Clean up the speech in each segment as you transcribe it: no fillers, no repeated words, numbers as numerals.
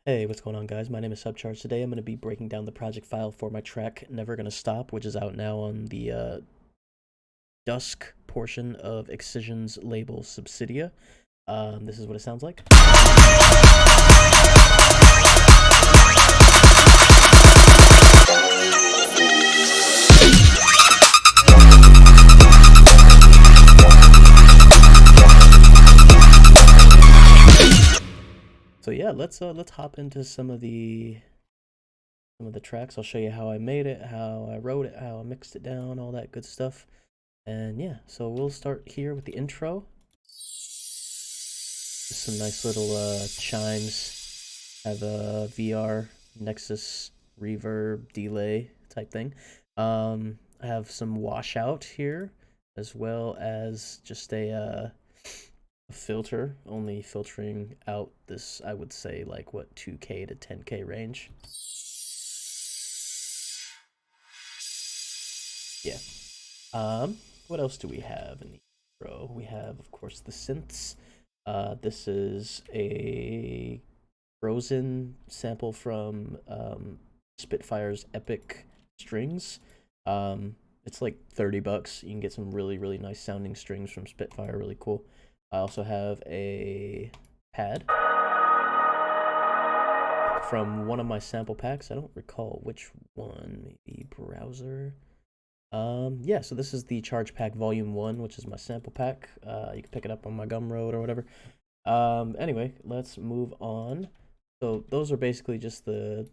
Hey, what's going on, guys? My name is SUBCHVRGE. Today I'm going to be breaking down the project file for my track Never Gonna Stop, which is out now on the Dusk portion of EXCISION'S label SUBCHVRGE. This is what it sounds like. So yeah, let's hop into some of the tracks. I'll show you how I made it, how I wrote it, how I mixed it down, all that good stuff. And yeah, so we'll start here with the intro. Just some nice little chimes. Have a VR, Nexus, reverb, delay type thing. I have some washout here, as well as just a filter, only filtering out this, I would say, like what, 2K to 10K range. Yeah. What else do we have in the intro? We have, of course, the synths. This is a Frozen sample from Spitfire's Epic Strings. It's like $30. You can get some really nice sounding strings from Spitfire, really cool. I also have a pad from one of my sample packs. I don't recall which one, maybe Browser. Yeah, so this is the Charge Pack Volume 1, which is my sample pack. You can pick it up on my Gumroad or whatever. Anyway, let's move on. So those are basically just the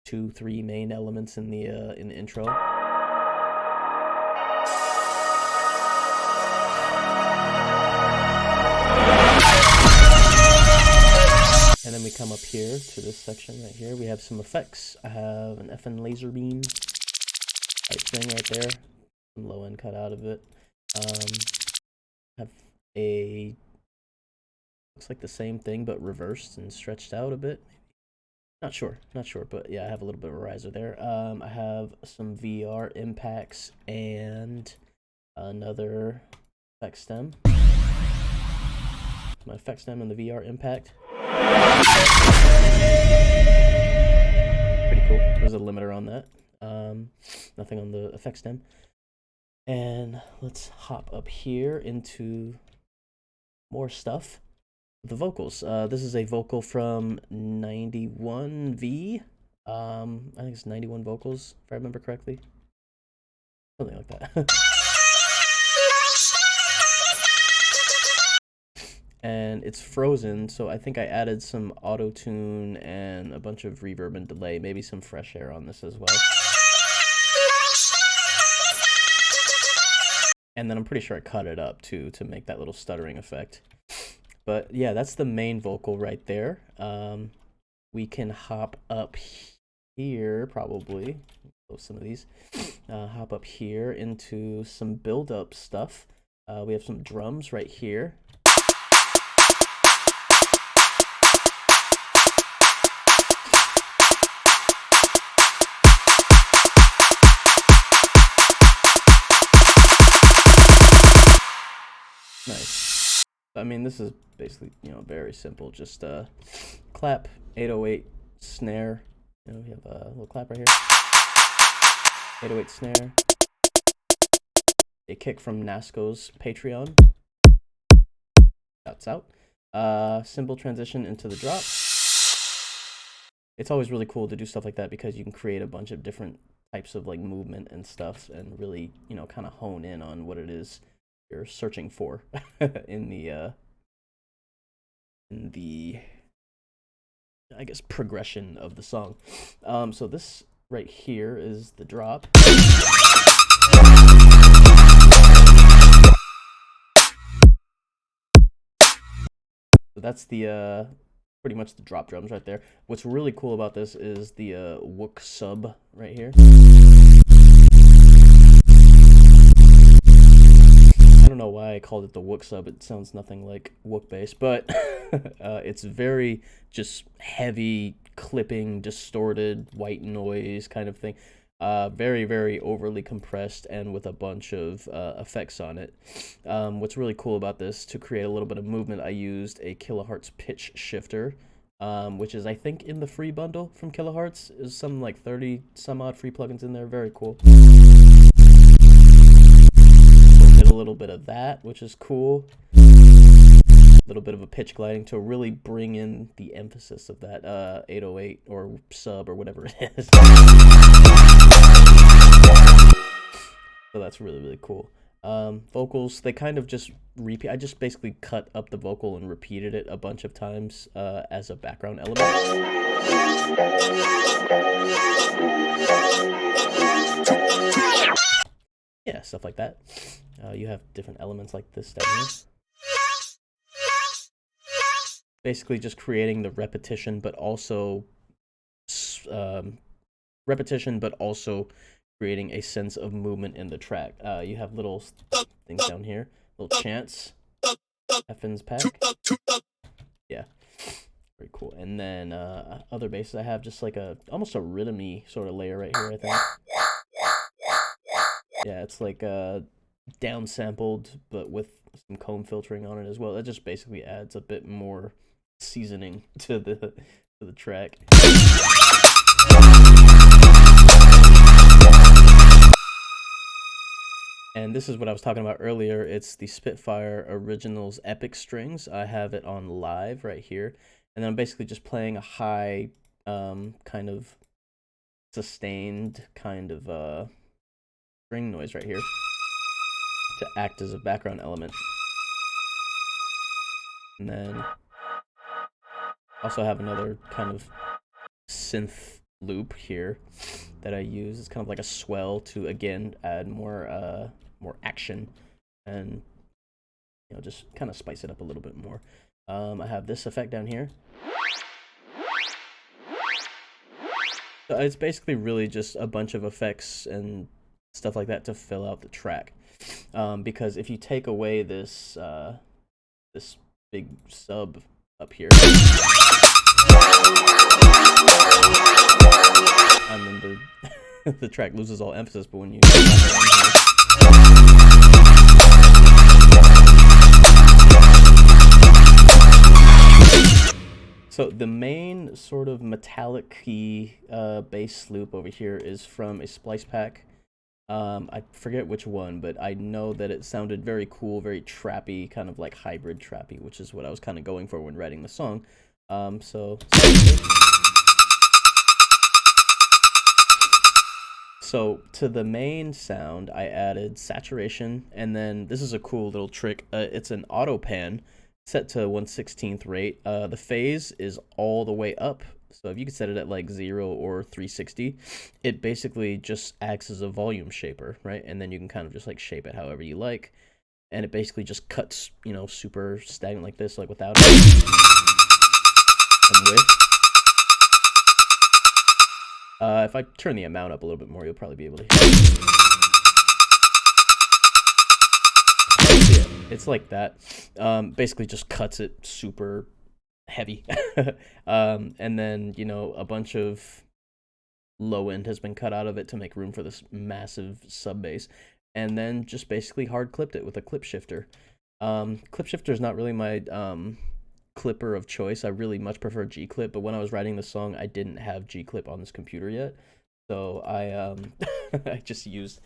2-3 main elements in the intro. And then we come up here to this section right here. We have some effects. I have an FN laser beam type thing right there. Some low end cut out of it. Have a, looks like the same thing but reversed and stretched out a bit. Not sure, but yeah, I have a little bit of a riser there. I have some VR impacts and another effect stem. My effect stem and the VR impact. Pretty cool. There's a limiter on that. Nothing on the effect stem. And let's hop up here into more stuff. The vocals. This is a vocal from 91V. I think it's 91 vocals, if I remember correctly. Something like that. And it's Frozen, so I think I added some auto-tune and a bunch of reverb and delay, maybe some fresh air on this as well. And then I'm pretty sure I cut it up too to make that little stuttering effect. But yeah, that's the main vocal right there. We can hop up here, probably. Close some of these. Hop up here into some build-up stuff. We have some drums right here. Nice. I mean, this is basically, very simple. Just clap, 808 snare. We have a little clap right here. 808 snare. A kick from Nasco's Patreon. That's out. Cymbal transition into the drop. It's always really cool to do stuff like that because you can create a bunch of different types of like movement and stuff and really, kind of hone in on what it is you're searching for in the I guess progression of the song. So this right here is the drop. So that's the pretty much the drop drums right there. What's really cool about this is the Wook sub right here. I don't know why I called it the Wook sub. It sounds nothing like Wook bass, but it's very just heavy, clipping, distorted, white noise kind of thing. Very overly compressed and with a bunch of effects on it. What's really cool about this, to create a little bit of movement, I used a kilohertz pitch shifter which is I think in the free bundle from Kilohertz. There's some like 30 some odd free plugins in there. Very cool. So did a little bit of that, which is cool. A little bit of a pitch gliding to really bring in the emphasis of that 808 or sub or whatever it is. So that's really, really cool. Vocals, they kind of just repeat. I just basically cut up the vocal and repeated it a bunch of times as a background element. Yeah, stuff like that. You have different elements like this down here. Basically just creating the repetition, but also creating a sense of movement in the track. You have little things down here, little chants, Effins pack. Yeah, very cool. And then other basses, I have just like almost a rhythm-y sort of layer right here, I think. Yeah, it's like downsampled, but with some comb filtering on it as well. That just basically adds a bit more seasoning to the track. And this is what I was talking about earlier. It's the Spitfire Originals Epic Strings. I have it on live right here. And then I'm basically just playing a high, kind of sustained kind of string noise right here to act as a background element. And then also have another kind of synth loop here that I use. It's kind of like a swell to again add more action and just kind of spice it up a little bit more. I have this effect down here. So it's basically really just a bunch of effects and stuff like that to fill out the track. Because if you take away this this big sub up here, I mean the track loses all emphasis, but when you so the main sort of metallic-y bass loop over here is from a splice pack. I forget which one, but I know that it sounded very cool, very trappy, kind of like hybrid trappy, which is what I was kind of going for when writing the song. So to the main sound, I added saturation, and then this is a cool little trick. It's an auto pan set to 1/16th rate. The phase is all the way up. So if you could set it at like 0 or 360, it basically just acts as a volume shaper, right? And then you can kind of just like shape it however you like. And it basically just cuts, super stagnant like this, like without it. And with. If I turn the amount up a little bit more, you'll probably be able to hear it. Yeah, it's like that. Basically just cuts it super heavy. And then, a bunch of low end has been cut out of it to make room for this massive sub bass. And then just basically hard clipped it with a clip shifter. Clip shifter is not really my clipper of choice. I really much prefer G-Clip, but when I was writing the song, I didn't have G-Clip on this computer yet. So I I just used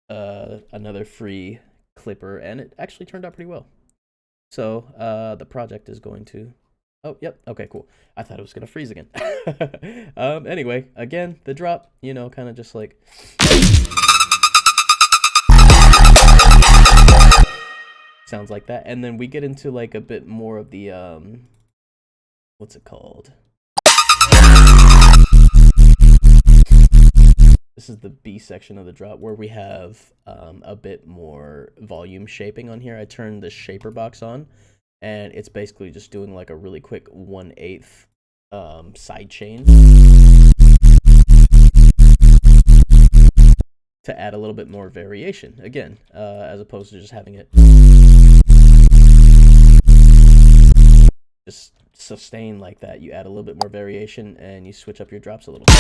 another free clipper, and it actually turned out pretty well. So the project is going to... Oh, yep. Okay, cool. I thought it was going to freeze again. Anyway, again, the drop, kind of just like... sounds like that. And then we get into like a bit more of the, what's it called? This is the B section of the drop where we have a bit more volume shaping on here. I turned the shaper box on, and it's basically just doing like a really quick 1/8 side chain to add a little bit more variation again, as opposed to just having it just sustain like that. You add a little bit more variation and you switch up your drops a little bit.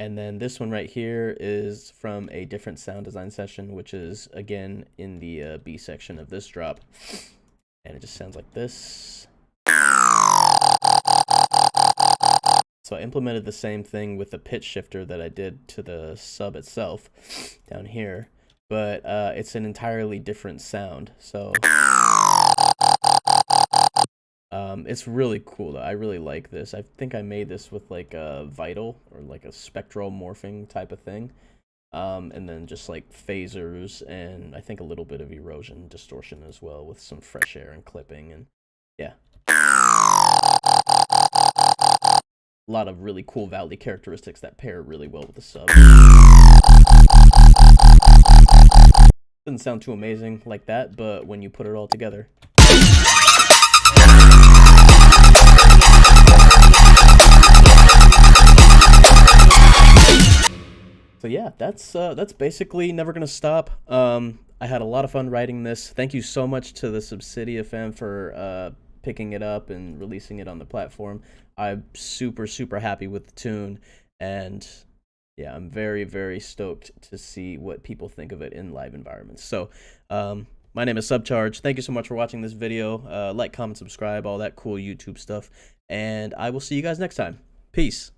And then this one right here is from a different sound design session, which is again in the B section of this drop. And it just sounds like this. So I implemented the same thing with the pitch shifter that I did to the sub itself down here, but it's an entirely different sound. So it's really cool. I really like this. I think I made this with like a Vital or like a spectral morphing type of thing. And then just like phasers and I think a little bit of erosion distortion as well with some fresh air and clipping, and yeah. A lot of really cool Valley characteristics that pair really well with the sub. Doesn't sound too amazing like that, but when you put it all together. So yeah, that's basically Never Gonna Stop. I had a lot of fun writing this. Thank you so much to the SUBCHVRGE fam for picking it up and releasing it on the platform. I'm super happy with the tune, and yeah, I'm very stoked to see what people think of it in live environments. So my name is SUBCHVRGE. Thank you so much for watching this video. Like, comment, subscribe, all that cool YouTube stuff, and I will see you guys next time. Peace.